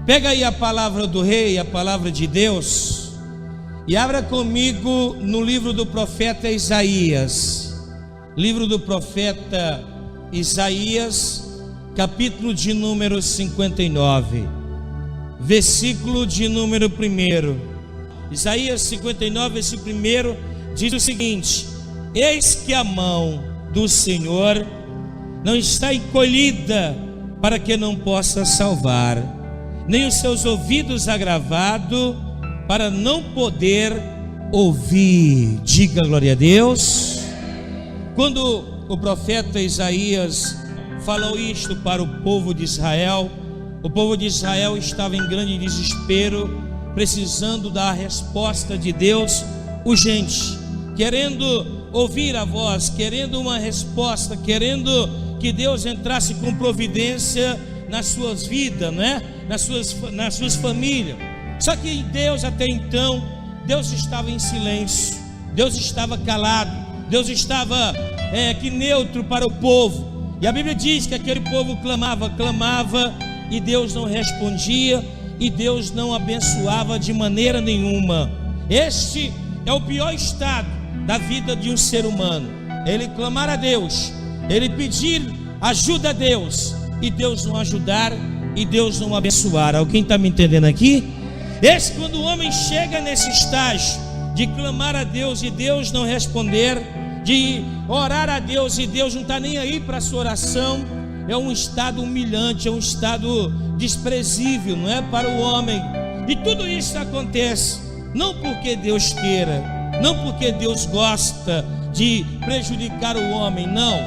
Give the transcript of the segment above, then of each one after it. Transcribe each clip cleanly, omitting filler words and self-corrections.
Pega aí a palavra do rei, a palavra de Deus, e abra comigo no livro do profeta Isaías. Livro do profeta Isaías, capítulo de número 59, versículo de número 1. Isaías 59, versículo 1, diz o seguinte: eis que a mão do Senhor não está encolhida para que não possa salvar, nem os seus ouvidos agravados para não poder ouvir. Diga glória a Deus. Quando o profeta Isaías falou isto para o povo de Israel, o povo de Israel estava em grande desespero, precisando da resposta de Deus urgente, querendo ouvir a voz, querendo uma resposta, querendo que Deus entrasse com providência nas suas vidas, né? nas suas famílias. Só que em Deus, até então, Deus estava em silêncio, Deus estava calado, Deus estava que neutro para o povo. E a Bíblia diz que aquele povo clamava, e Deus não respondia, e Deus não abençoava de maneira nenhuma. Este é o pior estado da vida de um ser humano: ele clamar a Deus, ele pedir ajuda a Deus, e Deus não ajudar, e Deus não abençoar. Alguém está me entendendo aqui? Esse, quando o homem chega nesse estágio de clamar a Deus e Deus não responder, de orar a Deus e Deus não está nem aí para a sua oração, é um estado humilhante, é um estado desprezível, não é, para o homem. E tudo isso acontece não porque Deus queira, não porque Deus gosta de prejudicar o homem, não.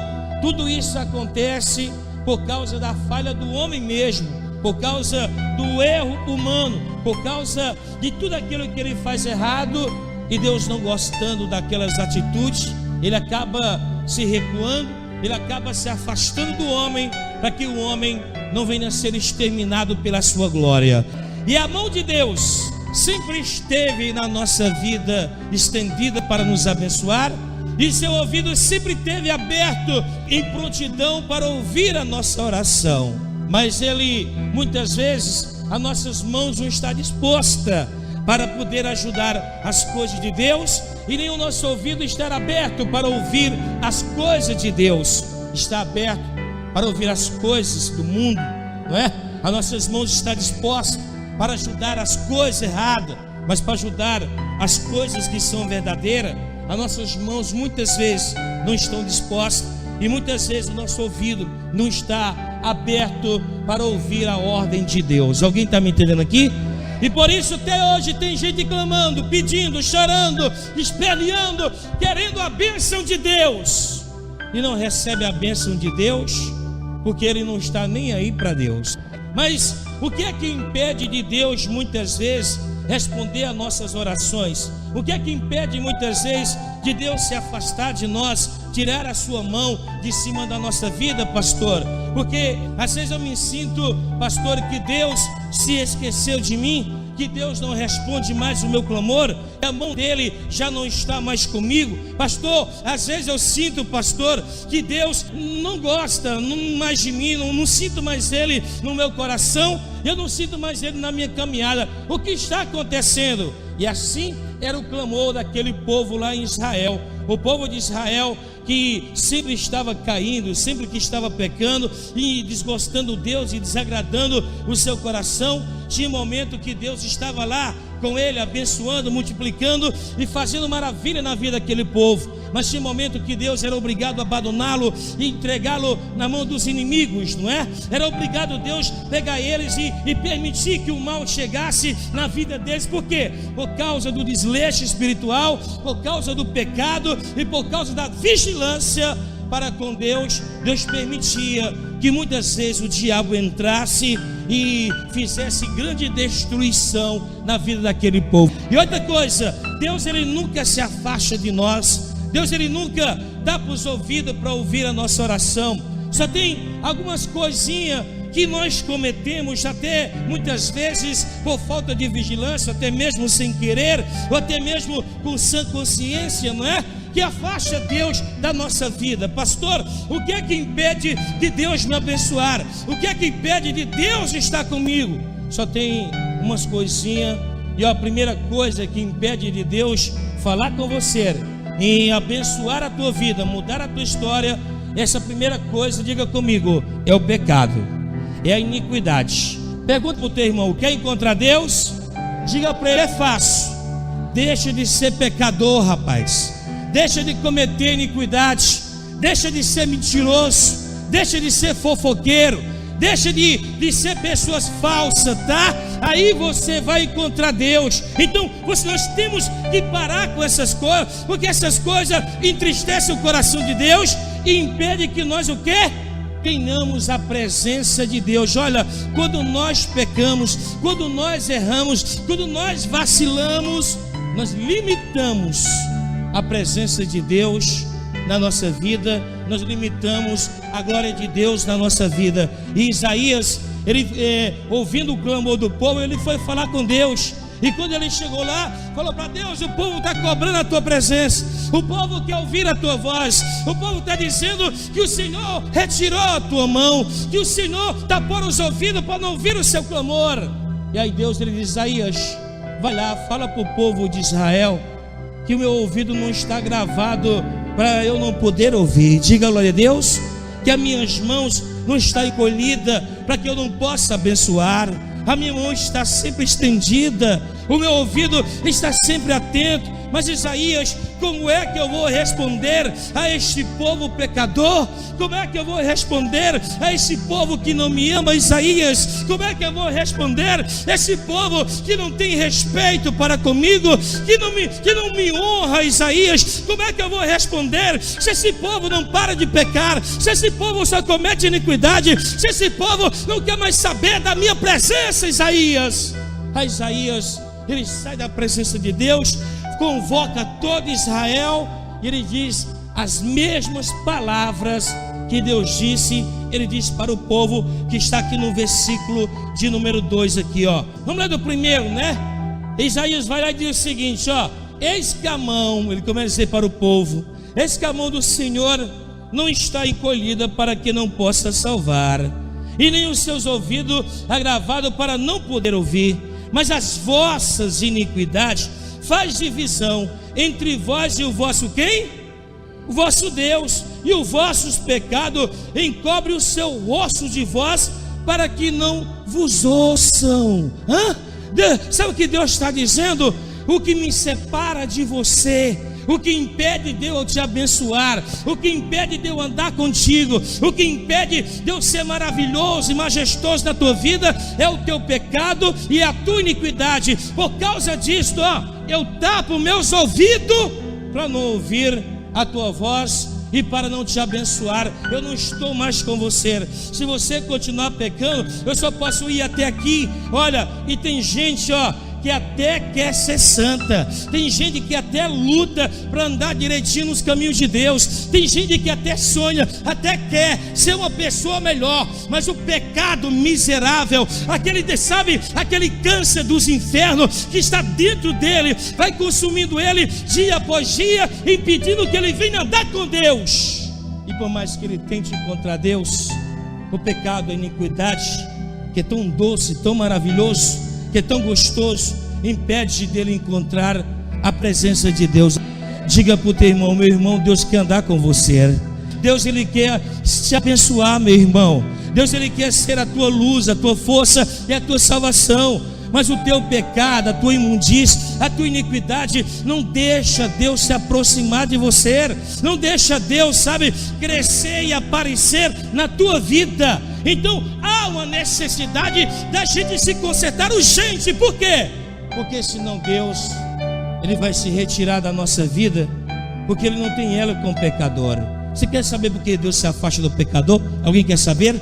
Tudo isso acontece por causa da falha do homem mesmo, por causa do erro humano, por causa de tudo aquilo que ele faz errado. E Deus, não gostando daquelas atitudes, ele acaba se recuando, ele acaba se afastando do homem, para que o homem não venha a ser exterminado pela sua glória. E a mão de Deus sempre esteve na nossa vida estendida para nos abençoar, e seu ouvido sempre esteve aberto em prontidão para ouvir a nossa oração. Mas ele, muitas vezes, as nossas mãos não estão dispostas para poder ajudar as coisas de Deus, e nem o nosso ouvido está aberto para ouvir as coisas de Deus. Está aberto para ouvir as coisas do mundo, não é? As nossas mãos estão dispostas para ajudar as coisas erradas, mas para ajudar as coisas que são verdadeiras, as nossas mãos muitas vezes não estão dispostas, e muitas vezes o nosso ouvido não está aberto para ouvir a ordem de Deus. Alguém está me entendendo aqui? E por isso até hoje tem gente clamando, pedindo, chorando, esperneando, querendo a bênção de Deus, e não recebe a bênção de Deus, porque ele não está nem aí para Deus. Mas o que é que impede de Deus muitas vezes responder a nossas orações? O que é que impede muitas vezes de Deus se afastar de nós, tirar a sua mão de cima da nossa vida, pastor? Porque às vezes eu me sinto, pastor, que Deus se esqueceu de mim, que Deus não responde mais o meu clamor, a mão dele já não está mais comigo. Pastor, às vezes eu sinto, pastor, que Deus não gosta mais de mim, não sinto mais ele no meu coração, eu não sinto mais ele na minha caminhada. O que está acontecendo? E assim era o clamor daquele povo lá em Israel. O povo de Israel, que sempre estava caindo, sempre que estava pecando e desgostando Deus e desagradando o seu coração. Tinha um momento que Deus estava lá com ele, abençoando, multiplicando e fazendo maravilha na vida daquele povo. Mas tinha um momento que Deus era obrigado a abandoná-lo e entregá-lo na mão dos inimigos, não é? Era obrigado Deus pegar eles e permitir que o mal chegasse na vida deles. Por quê? Por causa do desleixo espiritual, por causa do pecado e por causa da vigilância para com Deus. Deus permitia que muitas vezes o diabo entrasse e fizesse grande destruição na vida daquele povo. E outra coisa, Deus, ele nunca se afasta de nós. Deus, ele nunca dá para os ouvidos para ouvir a nossa oração. Só tem algumas coisinhas que nós cometemos, até muitas vezes por falta de vigilância, até mesmo sem querer, ou até mesmo com sã consciência, não é? Que afasta Deus da nossa vida. Pastor, o que é que impede de Deus me abençoar? O que é que impede de Deus estar comigo? só tem umas coisinhas. E a primeira coisa que impede de Deus falar com você, em abençoar a tua vida, mudar a tua história, essa primeira coisa, diga comigo, é o pecado, é a iniquidade. Pergunta para o teu irmão, quer encontrar Deus? Diga para ele, é fácil. Deixa de ser pecador, rapaz. Deixa de cometer iniquidade. Deixa de ser mentiroso. Deixa de ser fofoqueiro. Deixa de ser pessoas falsas, tá? Aí você vai encontrar Deus. Então nós temos que parar com essas coisas, porque essas coisas entristecem o coração de Deus e impedem que nós o quê? Tenhamos a presença de Deus. Olha, quando nós pecamos, quando nós erramos, quando nós vacilamos, nós limitamos a presença de Deus na nossa vida, nós limitamos a glória de Deus na nossa vida. E Isaías, ele ouvindo o clamor do povo, ele foi falar com Deus. E quando ele chegou lá, falou para Deus: o povo está cobrando a tua presença, o povo quer ouvir a tua voz, o povo está dizendo que o Senhor retirou a tua mão, que o Senhor tapou os ouvidos para não ouvir o seu clamor. E aí Deus, ele diz: Isaías, vai lá, fala para o povo de Israel que o meu ouvido não está gravado para eu não poder ouvir. Diga glória a Deus. Que as minhas mãos não estão encolhidas para que eu não possa abençoar. A minha mão está sempre estendida, o meu ouvido está sempre atento. Mas Isaías, como é que eu vou responder a este povo pecador? Como é que eu vou responder a esse povo que não me ama? Isaías, como é que eu vou responder a esse povo que não tem respeito para comigo, que não me honra? Isaías, como é que eu vou responder se esse povo não para de pecar, se esse povo só comete iniquidade, se esse povo não quer mais saber da minha presença? Isaías, ele sai da presença de Deus, convoca todo Israel e ele diz as mesmas palavras que Deus disse. Ele diz para o povo que está aqui no versículo de número 2 aqui, ó. Vamos ler do primeiro, né? Isaías vai lá e diz o seguinte, ó: eis que a mão, ele começa a dizer para o povo, eis que a mão do Senhor não está encolhida para que não possa salvar, e nem os seus ouvidos agravados para não poder ouvir, mas as vossas iniquidades faz divisão entre vós e o vosso quem? O vosso Deus. E os vossos pecados encobre o seu rosto de vós, para que não vos ouçam. Sabe o que Deus está dizendo? O que me separa de você, o que impede de eu te abençoar, o que impede de eu andar contigo, o que impede de eu ser maravilhoso e majestoso na tua vida, é o teu pecado e a tua iniquidade. Por causa disso, eu tapo meus ouvidos para não ouvir a tua voz e para não te abençoar. Eu não estou mais com você. Se você continuar pecando, eu só posso ir até aqui. Olha, e tem gente, que até quer ser santa, tem gente que até luta para andar direitinho nos caminhos de Deus, tem gente que até sonha, até quer ser uma pessoa melhor, mas o pecado miserável, aquele câncer dos infernos que está dentro dele, vai consumindo ele dia após dia, impedindo que ele venha andar com Deus. E por mais que ele tente encontrar Deus, o pecado, a iniquidade, que é tão doce, tão maravilhoso, que é tão gostoso, impede dele encontrar a presença de Deus. Diga para o teu irmão: meu irmão, Deus quer andar com você. Deus, ele quer te abençoar, meu irmão. Deus, ele quer ser a tua luz, a tua força e a tua salvação. Mas o teu pecado, a tua imundície, a tua iniquidade não deixa Deus se aproximar de você, não deixa Deus, crescer e aparecer na tua vida. Então há uma necessidade da gente se consertar urgente. Por quê? Porque senão Deus, ele vai se retirar da nossa vida, porque ele não tem ela com o pecador. Você quer saber por que Deus se afasta do pecador? Alguém quer saber?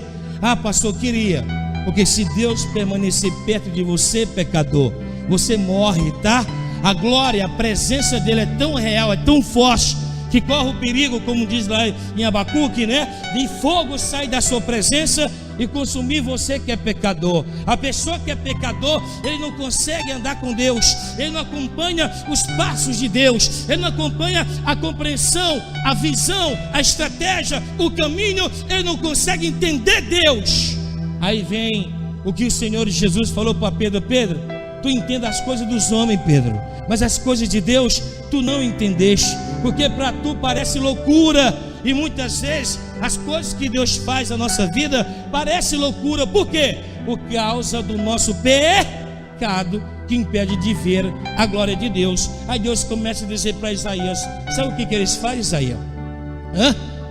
Pastor, queria. Porque se Deus permanecer perto de você, pecador, você morre, tá? A glória, a presença dele é tão real, é tão forte, que corre o perigo, como diz lá em Abacuque, né? De fogo sai da sua presença e consumir você que é pecador. A pessoa que é pecador, ele não consegue andar com Deus, ele não acompanha os passos de Deus, ele não acompanha a compreensão, a visão, a estratégia, o caminho, ele não consegue entender Deus. Aí vem o que o Senhor Jesus falou para Pedro: Pedro, tu entende as coisas dos homens, Pedro, mas as coisas de Deus tu não entendeste, porque para tu parece loucura. E muitas vezes as coisas que Deus faz na nossa vida parece loucura. Por quê? Por causa do nosso pecado, que impede de ver a glória de Deus. Aí Deus começa a dizer para Isaías: sabe o que eles fazem, Isaías?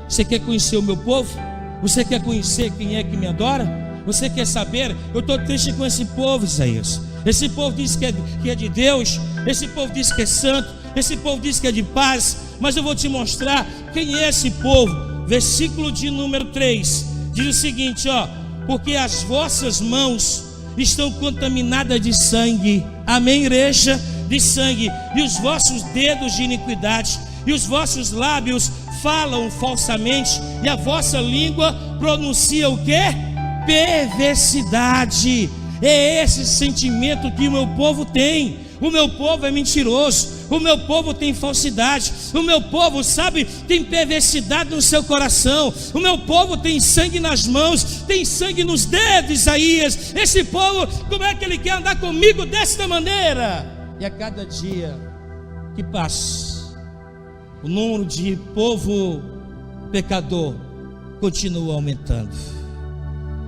Você quer conhecer o meu povo? Você quer conhecer quem é que me adora? Você quer saber? Eu estou triste com esse povo, Isaías. Esse povo diz que é de Deus. Esse povo diz que é santo. Esse povo diz que é de paz. Mas eu vou te mostrar quem é esse povo. Versículo de número 3 diz o seguinte, porque as vossas mãos estão contaminadas de sangue. Amém, igreja? De sangue. E os vossos dedos de iniquidade, e os vossos lábios falam falsamente, e a vossa língua pronuncia o quê? Perversidade. É esse sentimento que o meu povo tem. O meu povo é mentiroso. O meu povo tem falsidade. O meu povo, sabe, tem perversidade no seu coração. O meu povo tem sangue nas mãos, tem sangue nos dedos, Isaías. Esse povo, como é que ele quer andar comigo desta maneira? E a cada dia que passa, o número de povo pecador continua aumentando.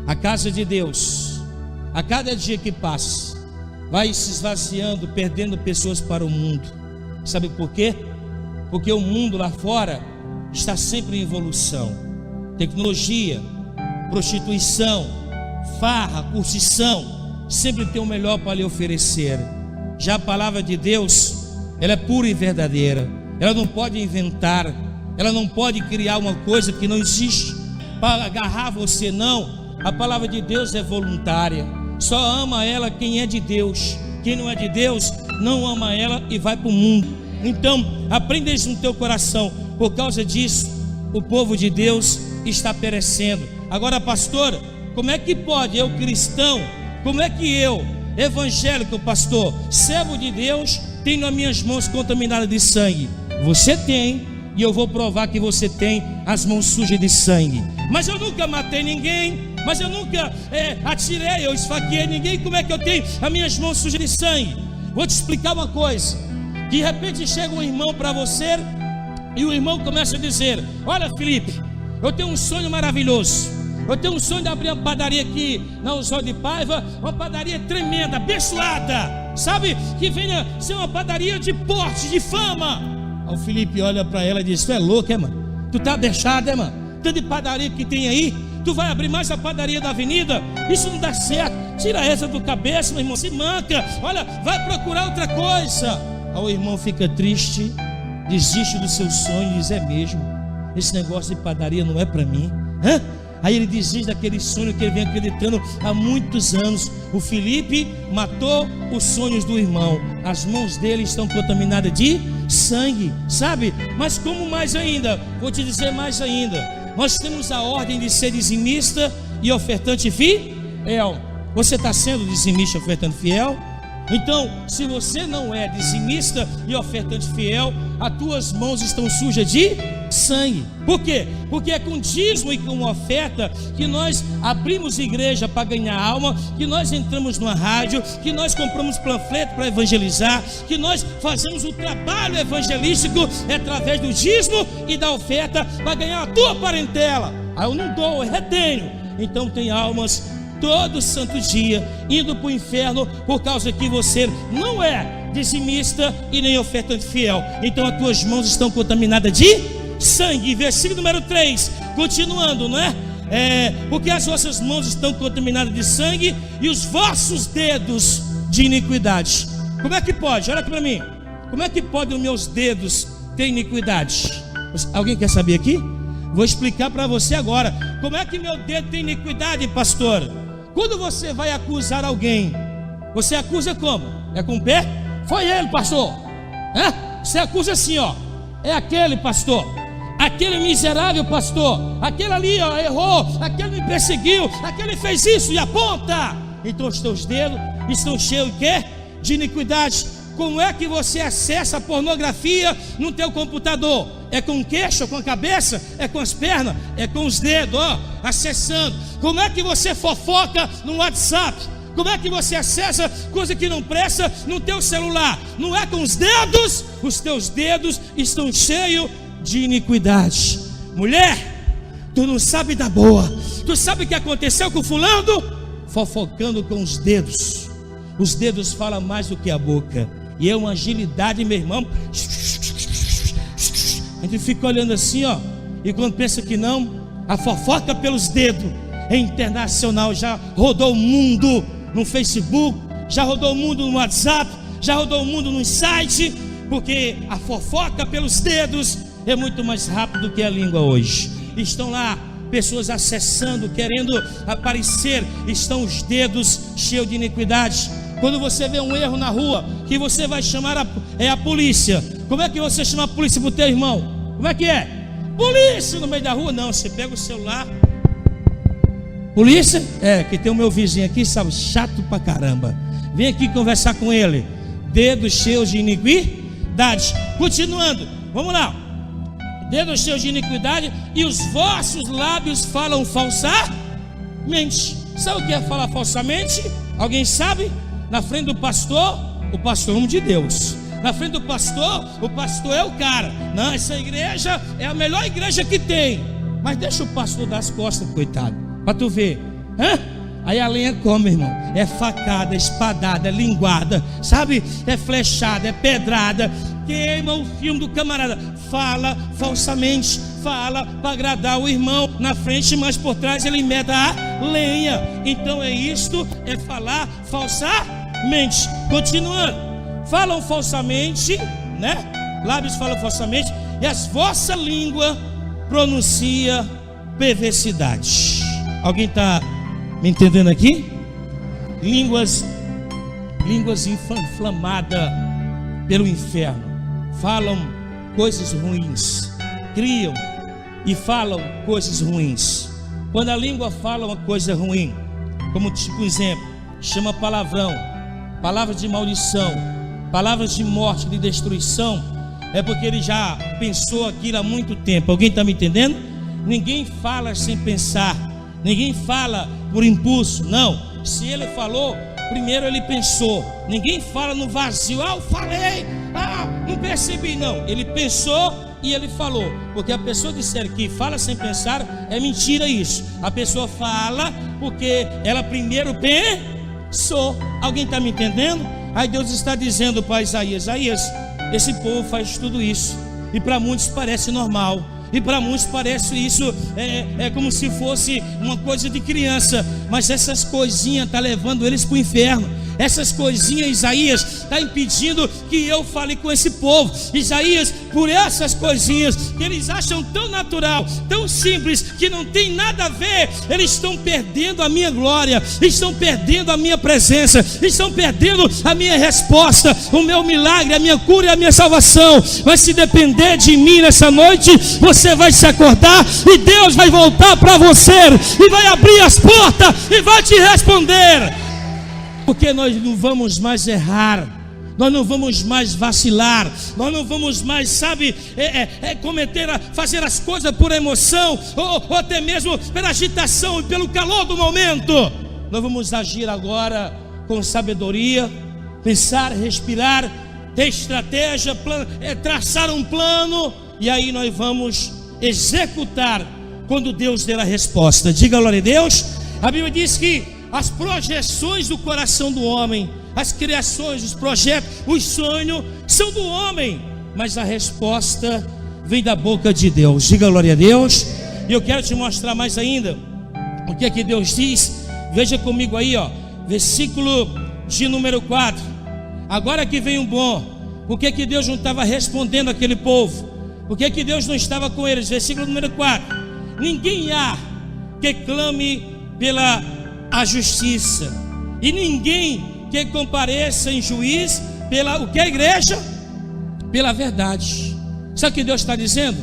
A casa de Deus, a cada dia que passa, vai se esvaziando, perdendo pessoas para o mundo. Sabe por quê? Porque o mundo lá fora está sempre em evolução. Tecnologia, prostituição, farra, curtição, sempre tem o melhor para lhe oferecer. Já a palavra de Deus, ela é pura e verdadeira. Ela não pode inventar, ela não pode criar uma coisa que não existe para agarrar você, não. A palavra de Deus é voluntária. Só ama ela quem é de Deus. Quem não é de Deus não ama ela e vai para o mundo. Então aprenda isso no teu coração. Por causa disso, o povo de Deus está perecendo. Agora, pastor, como é que pode eu, cristão, como é que eu, evangélico, pastor, servo de Deus, tenho nas minhas mãos contaminadas de sangue? Você tem, e eu vou provar que você tem as mãos sujas de sangue. Mas eu nunca matei ninguém, mas eu nunca atirei, eu esfaqueei ninguém. Como é que eu tenho as minhas mãos sujas de sangue? Vou te explicar uma coisa. De repente chega um irmão para você, e o irmão começa a dizer: olha, Felipe, eu tenho um sonho maravilhoso. Eu tenho um sonho de abrir uma padaria aqui na Osório de Paiva, uma padaria tremenda, abençoada, sabe, que venha ser uma padaria de porte, de fama. Aí o Felipe olha para ela e diz: tu é louco, mano? Tu tá deixado, mano? Tanto de padaria que tem aí, tu vai abrir mais a padaria da avenida? Isso não dá certo. Tira essa do cabeça, meu irmão, se manca. Olha, vai procurar outra coisa. Aí o irmão fica triste, desiste do seu sonho e diz: é mesmo, esse negócio de padaria não é para mim. Aí ele desiste daquele sonho que ele vem acreditando há muitos anos. O Felipe matou os sonhos do irmão. As mãos dele estão contaminadas de sangue, sabe? Mas como mais ainda? Vou te dizer mais ainda. Nós temos a ordem de ser dizimista e ofertante fiel. Você está sendo dizimista e ofertante fiel? Então, se você não é dizimista e ofertante fiel, as tuas mãos estão sujas de sangue. Por quê? Porque é com dízimo e com oferta que nós abrimos igreja para ganhar alma, que nós entramos numa rádio, que nós compramos panfleto para evangelizar, que nós fazemos o trabalho evangelístico através do dízimo e da oferta para ganhar a tua parentela. Aí eu não dou, eu retenho. Então tem almas todo santo dia indo para o inferno por causa que você não é dizimista e nem ofertante fiel. Então as tuas mãos estão contaminadas de sangue. Versículo número 3, continuando, não é? Porque as vossas mãos estão contaminadas de sangue e os vossos dedos de iniquidade. Como é que pode? Olha aqui para mim. Como é que pode os meus dedos ter iniquidade? Alguém quer saber aqui? Vou explicar para você agora. Como é que meu dedo tem iniquidade, pastor? Quando você vai acusar alguém, você acusa como? É com o pé? Foi ele, pastor. Você acusa assim, ó. É aquele, pastor. Aquele miserável, pastor. Aquele ali, ó, errou. Aquele me perseguiu. Aquele fez isso e aponta. Então os teus dedos estão cheios de quê? De iniquidade. Como é que você acessa a pornografia no teu computador? É com o queixo, com a cabeça? É com as pernas? É com os dedos, acessando. Como é que você fofoca no WhatsApp? Como é que você acessa coisa que não presta no teu celular? Não é com os dedos? Os teus dedos estão cheios de iniquidade. Mulher, tu não sabe da boa. Tu sabe o que aconteceu com o fulano? Fofocando com os dedos. Os dedos falam mais do que a boca. E é uma agilidade, meu irmão. A gente fica olhando assim, e quando pensa que não, a fofoca pelos dedos é internacional. Já rodou o mundo no Facebook, já rodou o mundo no WhatsApp, já rodou o mundo no site, porque a fofoca pelos dedos é muito mais rápido do que a língua hoje. Estão lá pessoas acessando, querendo aparecer, estão os dedos cheios de iniquidade. Quando você vê um erro na rua, que você vai chamar a polícia. Como é que você chama a polícia para o teu irmão? Como é que é? Polícia no meio da rua? Não, você pega o celular. Polícia? Que tem o meu vizinho aqui, sabe, chato pra caramba. Vem aqui conversar com ele. Dedos cheios de iniquidade. Continuando, vamos lá. Dedos cheios de iniquidade, e os vossos lábios falam falsamente. Sabe o que é falar falsamente? Alguém sabe? Na frente do pastor, o pastor é um de Deus. Na frente do pastor, o pastor é o cara. Não, essa igreja é a melhor igreja que tem. Mas deixa o pastor dar as costas, coitado, para tu ver. Aí a lenha come, irmão. É facada, é espadada, é linguada, sabe? É flechada, é pedrada. Queima o filme do camarada. Fala falsamente, fala para agradar o irmão na frente, mas por trás ele emenda a lenha. Então é isto, é falar falsamente. Continuando, falam falsamente, né? Lábios falam falsamente, e as vossa língua pronuncia perversidade. Alguém está me entendendo aqui? Línguas inflamadas pelo inferno, falam coisas ruins, criam e falam coisas ruins. Quando a língua fala uma coisa ruim, como tipo exemplo, chama palavrão, palavras de maldição, palavras de morte, de destruição, é porque ele já pensou aquilo há muito tempo. Alguém está me entendendo? Ninguém fala sem pensar, ninguém fala por impulso, não. Se ele falou, primeiro ele pensou. Ninguém fala no vazio. Eu falei, não percebi. Não, ele pensou e ele falou. Porque a pessoa disser que fala sem pensar, é mentira isso. A pessoa fala porque ela primeiro pensou. Alguém está me entendendo? Aí Deus está dizendo para Isaías: esse povo faz tudo isso, e para muitos parece normal, e para muitos parece isso é como se fosse uma coisa de criança. Mas essas coisinhas estão levando eles para o inferno. Essas coisinhas, Isaías, está impedindo que eu fale com esse povo. Isaías, por essas coisinhas que eles acham tão natural, tão simples, que não tem nada a ver, eles estão perdendo a minha glória, estão perdendo a minha presença, estão perdendo a minha resposta, o meu milagre, a minha cura e a minha salvação. Mas se depender de mim nessa noite, você vai se acordar e Deus vai voltar para você e vai abrir as portas e vai te responder. Porque nós não vamos mais errar, nós não vamos mais vacilar, nós não vamos mais, sabe, fazer as coisas por emoção, ou até mesmo pela agitação e pelo calor do momento. Nós vamos agir agora com sabedoria, pensar, respirar, ter estratégia, traçar um plano, e aí nós vamos executar quando Deus der a resposta. Diga glória a Deus. A Bíblia diz que as projeções do coração do homem, as criações, os projetos, os sonhos são do homem, mas a resposta vem da boca de Deus. Diga glória a Deus. E eu quero te mostrar mais ainda o que é que Deus diz. Veja comigo aí, versículo de número 4. Agora que vem o bom. Por que que Deus não estava respondendo aquele povo? Por que que Deus não estava com eles? Versículo número 4. Ninguém há que clame pela a justiça, e ninguém que compareça em juiz pela o que a igreja? Pela verdade. Sabe o que Deus está dizendo?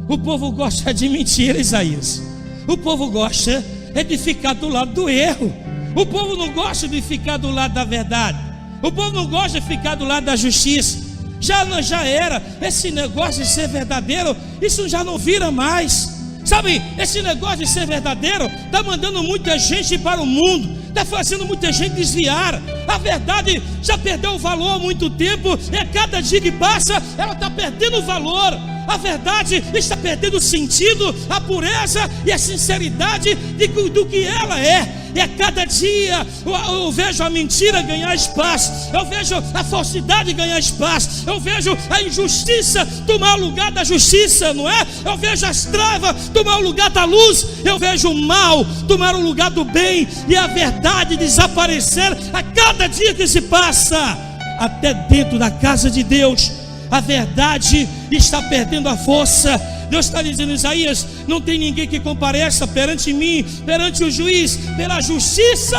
O povo gosta de mentira, Isaías. O povo gosta de ficar do lado do erro. O povo não gosta de ficar do lado da verdade. O povo não gosta de ficar do lado da justiça. Já era. Esse negócio de ser verdadeiro, isso já não vira mais. Sabe, esse negócio de ser verdadeiro está mandando muita gente para o mundo, está fazendo muita gente desviar. A verdade já perdeu o valor há muito tempo, e a cada dia que passa, ela está perdendo o valor. A verdade está perdendo o sentido, a pureza e a sinceridade do que ela é. E a cada dia eu vejo a mentira ganhar espaço, eu vejo a falsidade ganhar espaço, eu vejo a injustiça tomar o lugar da justiça, não é? Eu vejo as trevas tomar o lugar da luz, eu vejo o mal tomar o lugar do bem, e a verdade desaparecer a cada dia que se passa. Até dentro da casa de Deus, a verdade está perdendo a força. Deus está dizendo: Isaías, não tem ninguém que compareça perante mim, perante o juiz, pela justiça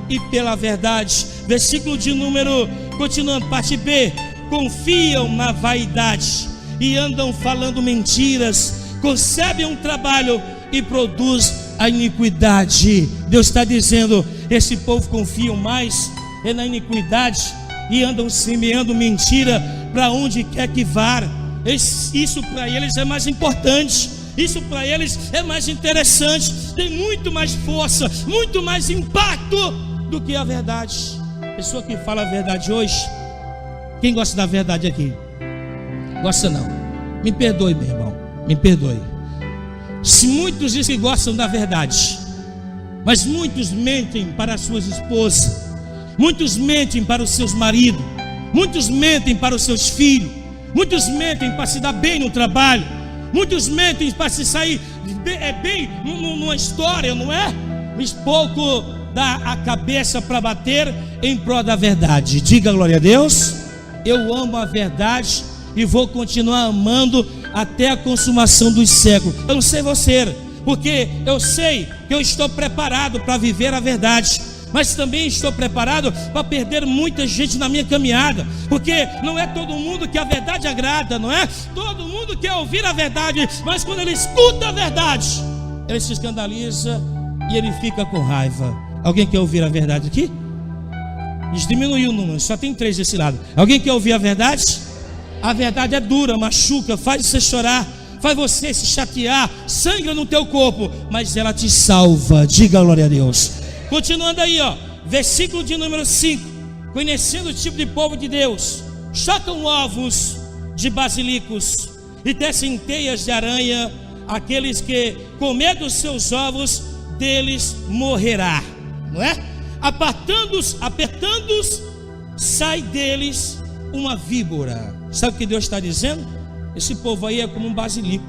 e pela verdade. Versículo de número, continuando, parte B: confiam na vaidade e andam falando mentiras, concebem um trabalho e produz a iniquidade. Deus está dizendo: esse povo confia mais na iniquidade e andam semeando mentira para onde quer que vá. Isso para eles é mais importante, isso para eles é mais interessante, tem muito mais força, muito mais impacto do que a verdade. Pessoa que fala a verdade hoje, quem gosta da verdade aqui? Gosta não? Me perdoe, meu irmão, me perdoe. Se muitos dizem que gostam da verdade, mas muitos mentem para as suas esposas, muitos mentem para os seus maridos, muitos mentem para os seus filhos, muitos mentem para se dar bem no trabalho, muitos mentem para se sair bem numa história, não é? Mas pouco dá a cabeça para bater em prol da verdade. Diga glória a Deus. Eu amo a verdade e vou continuar amando até a consumação dos séculos. Eu não sei você, porque eu sei que eu estou preparado para viver a verdade, mas também estou preparado para perder muita gente na minha caminhada, porque não é todo mundo que a verdade agrada, não é? Todo mundo quer ouvir a verdade, mas quando ele escuta a verdade, ele se escandaliza e ele fica com raiva. Alguém quer ouvir a verdade aqui? Diminuiu o número, só tem 3 desse lado. Alguém quer ouvir a verdade? A verdade é dura, machuca, faz você chorar, faz você se chatear, sangra no teu corpo, mas ela te salva. Diga glória a Deus. Continuando aí, versículo de número 5: conhecendo o tipo de povo de Deus, chocam ovos de basilicos e tecem teias de aranha. Aqueles que comer dos seus ovos, deles morrerá, não é? Apertando-os, sai deles uma víbora. Sabe o que Deus está dizendo? Esse povo aí é como um basilico,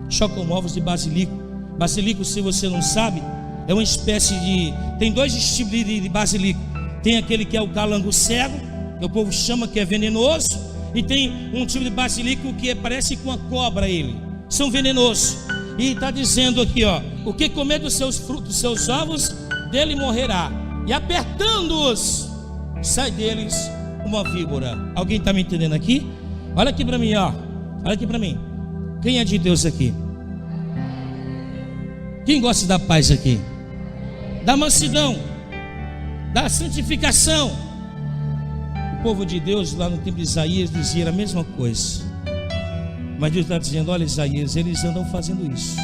chocam ovos de basilico. Basilico, se você não sabe, é uma espécie de... Tem 2 tipos de basilico. Tem aquele que é o calango cego, que o povo chama que é venenoso, e tem um tipo de basilico que parece com uma cobra. Ele são venenosos. E está dizendo aqui, o que comer dos seus frutos, dos seus ovos, dele morrerá. E apertando-os, sai deles uma víbora. Alguém está me entendendo aqui? Olha aqui para mim, olha aqui para mim. Quem é de Deus aqui? Quem gosta da paz aqui? Da mansidão, da santificação. O povo de Deus lá no tempo de Isaías dizia a mesma coisa, mas Deus está dizendo: olha, Isaías, eles andam fazendo isso.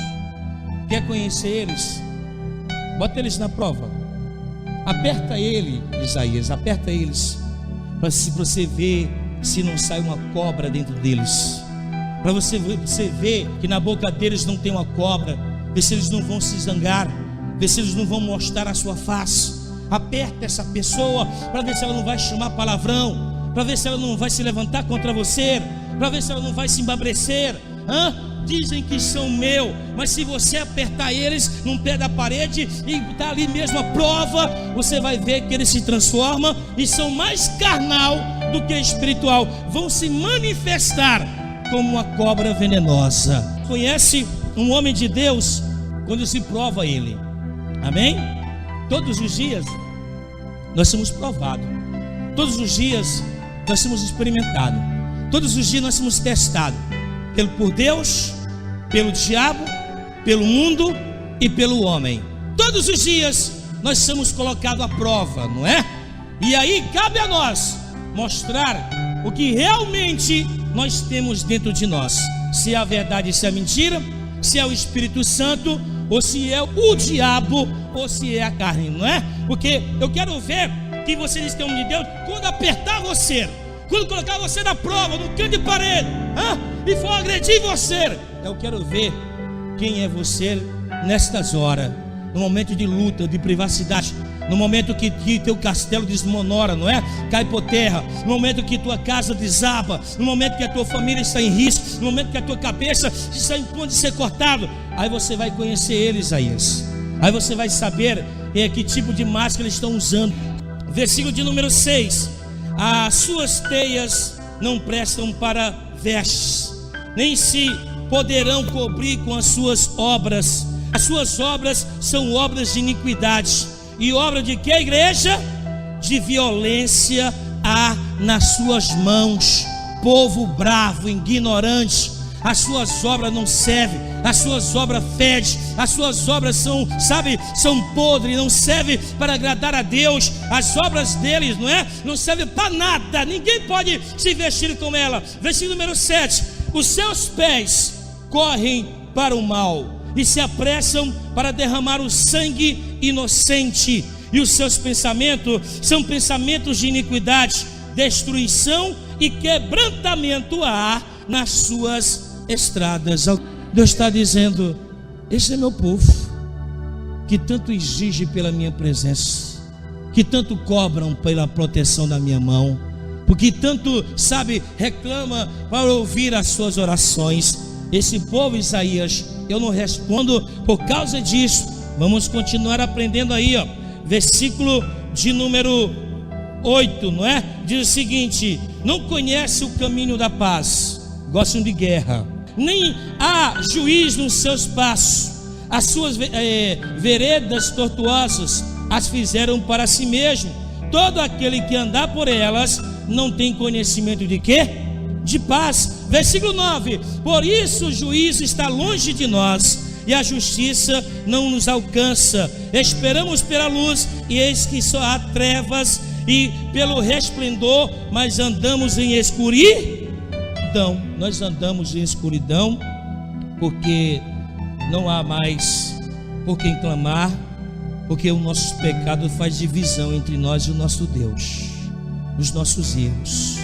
Quer conhecer eles? Bota eles na prova. Aperta ele, Isaías, aperta eles, para você ver se não sai uma cobra dentro deles, para você ver que na boca deles não tem uma cobra, ver se eles não vão se zangar, ver se eles não vão mostrar a sua face. Aperta essa pessoa para ver se ela não vai chamar palavrão, para ver se ela não vai se levantar contra você, para ver se ela não vai se embabrecer. Dizem que são meu, mas se você apertar eles num pé da parede e está ali mesmo a prova, você vai ver que eles se transformam e são mais carnal do que espiritual, vão se manifestar como uma cobra venenosa. Conhece um homem de Deus quando se prova ele, amém? Todos os dias nós somos provados, todos os dias nós somos experimentados, todos os dias nós somos testados por Deus, pelo diabo, pelo mundo e pelo homem. Todos os dias nós somos colocados à prova, não é? E aí cabe a nós mostrar o que realmente nós temos dentro de nós. Se é a verdade, se é a mentira, se é o Espírito Santo, ou se é o diabo, ou se é a carne, não é? Porque eu quero ver que vocês têm de Deus quando apertar você, quando colocar você na prova, no canto de parede, e for agredir você. Eu quero ver quem é você nestas horas, no momento de luta, de privacidade, no momento que teu castelo desmonora, não é? Cai por terra, no momento que tua casa desaba, no momento que a tua família está em risco, no momento que a tua cabeça está em ponto de ser cortado. Aí você vai conhecer eles, Isaías. Aí você vai saber que tipo de máscara eles estão usando. Versículo de número 6: as suas teias não prestam para vestes, nem se poderão cobrir com as suas obras. As suas obras são obras de iniquidade. E obra de que, igreja? De violência há nas suas mãos. Povo bravo, ignorante, as suas obras não servem, as suas obras fedem, as suas obras são podres, não servem para agradar a Deus. As obras deles, não servem para nada, ninguém pode se vestir com ela. Versículo número 7: os seus pés correm para o mal e se apressam para derramar o sangue inocente, e os seus pensamentos são pensamentos de iniquidade, destruição e quebrantamento há nas suas estradas. Deus está dizendo: esse é meu povo, que tanto exige pela minha presença, que tanto cobram pela proteção da minha mão, porque tanto, reclama para ouvir as suas orações. Esse povo, Isaías, eu não respondo por causa disso. Vamos continuar aprendendo aí, versículo de número 8, não é? Diz o seguinte: não conhece o caminho da paz, gostam de guerra, nem há juiz nos seus passos. As suas veredas tortuosas as fizeram para si mesmo. Todo aquele que andar por elas não tem conhecimento de quê? De paz. Versículo 9: por isso o juízo está longe de nós e a justiça não nos alcança. Esperamos pela luz e eis que só há trevas, e pelo resplendor, mas andamos em escuridão. Nós andamos em escuridão porque não há mais por quem clamar, porque o nosso pecado faz divisão entre nós e o nosso Deus, os nossos erros.